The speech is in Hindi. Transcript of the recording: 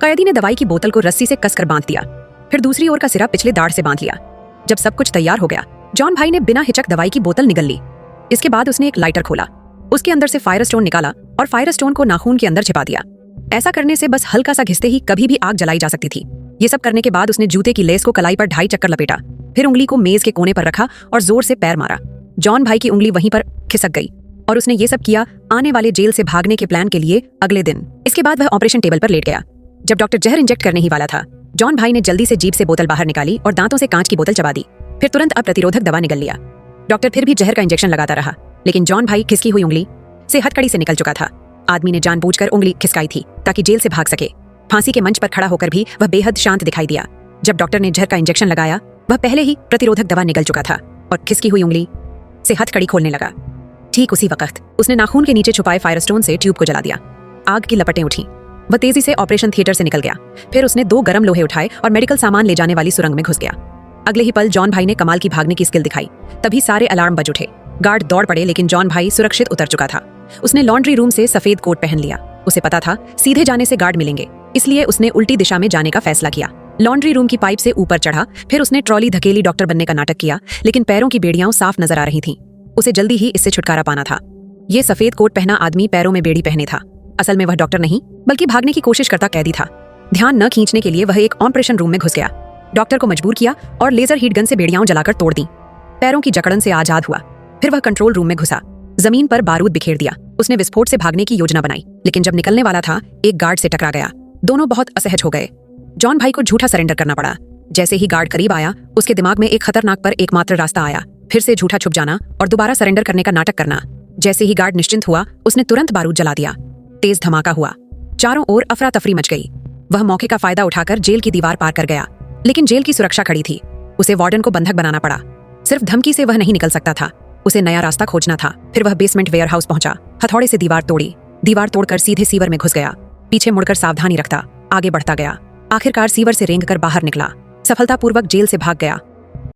कैदी ने दवाई की बोतल को रस्सी से कसकर बांध दिया, फिर दूसरी ओर का सिरा पिछले दाढ़ से बांध लिया। जब सब कुछ तैयार हो गया, जॉन भाई ने बिना हिचक दवाई की बोतल निगल ली। इसके बाद उसने एक लाइटर खोला, उसके अंदर से फायर स्टोन निकाला और फायर स्टोन को नाखून के अंदर छिपा दिया। ऐसा करने से बस हल्का सा घिसते ही कभी भी आग जलाई जा सकती थी। ये सब करने के बाद उसने जूते की लेस को कलाई पर 2.5 चक्कर लपेटा, फिर उंगली को मेज के कोने पर रखा और जोर से पैर मारा। जॉन भाई की उंगली वहीं पर खिसक गई और उसने ये सब किया आने वाले जेल से भागने के प्लान के लिए अगले दिन। इसके बाद वह ऑपरेशन टेबल पर लेट गया। जब डॉक्टर जहर इंजेक्ट करने ही वाला था, जॉन भाई ने जल्दी से जीभ से बोतल बाहर निकाली और दांतों से कांच की बोतल चबा दी, फिर तुरंत प्रतिरोधक दवा निगल लिया। डॉक्टर फिर भी जहर का इंजेक्शन लगाता रहा, लेकिन जॉन भाई खिसकी हुई उंगली से हथकड़ी से निकल चुका था। आदमी ने जानबूझकर उंगली खिसकाई थी ताकि जेल से भाग सके। फांसी के मंच पर खड़ा होकर भी वह बेहद शांत दिखाई दिया। जब डॉक्टर ने जहर का इंजेक्शन लगाया, वह पहले ही प्रतिरोधक दवा निगल चुका था और खिसकी हुई उंगली से हथकड़ी खोलने लगा। ठीक उसी वक्त उसने नाखून के नीचे छुपाए फायर स्टोन से ट्यूब को जला दिया। आग की लपटें उठी। वह तेजी से ऑपरेशन थिएटर से निकल गया। फिर उसने 2 गरम लोहे उठाए और मेडिकल सामान ले जाने वाली सुरंग में घुस गया। अगले ही पल जॉन भाई ने कमाल की भागने की स्किल दिखाई। तभी सारे अलार्म बज उठे। गार्ड दौड़ पड़े, लेकिन जॉन भाई सुरक्षित उतर चुका था। उसने लॉन्ड्री रूम से सफेद कोट पहन लिया। उसे पता था सीधे जाने से गार्ड मिलेंगे, इसलिए उसने उल्टी दिशा में जाने का फैसला किया। लॉन्ड्री रूम की पाइप से ऊपर चढ़ा, फिर उसने ट्रॉली धकेली डॉक्टर बनने का नाटक किया, लेकिन पैरों की बेड़ियां साफ नजर आ रही थीं। उसे जल्दी ही इससे छुटकारा पाना था। ये सफेद कोट पहना आदमी पैरों में बेड़ी पहने था। असल में वह डॉक्टर नहीं, बल्कि भागने की कोशिश करता कैदी था। ध्यान न खींचने के लिए वह एक ऑपरेशन रूम में घुस गया। डॉक्टर को मजबूर किया और लेजर हीट गन से बेड़ियां जलाकर तोड़ दी। पैरों की जकड़न से आजाद हुआ। फिर वह कंट्रोल रूम में घुसा। जमीन पर बारूद बिखेर दिया। उसने विस्फोट से भागने की योजना बनाई, लेकिन जब निकलने वाला था, एक गार्ड से टकरा गया। दोनों बहुत असहज हो गए। जॉन भाई को झूठा सरेंडर करना पड़ा। जैसे ही गार्ड करीब आया, उसके दिमाग में एक खतरनाक पर एकमात्र रास्ता आया, फिर से झूठा छुप जाना और दोबारा सरेंडर करने का नाटक करना। जैसे ही गार्ड निश्चिंत हुआ, उसने तुरंत बारूद जला दिया। तेज धमाका हुआ। चारों ओर अफरा तफरी मच गई। वह मौके का फायदा उठाकर जेल की दीवार पार कर गया, लेकिन जेल की सुरक्षा खड़ी थी। उसे वार्डन को बंधक बनाना पड़ा। सिर्फ धमकी से वह नहीं निकल सकता था, उसे नया रास्ता खोजना था। फिर वह बेसमेंट वेयरहाउस पहुंचा, हथौड़े से दीवार तोड़ी। दीवार तोड़कर सीधे सीवर में घुस गया। पीछे मुड़कर सावधानी रखता आगे बढ़ता गया। आखिरकार सीवर से रेंगकर बाहर निकला। सफलतापूर्वक जेल से भाग गया।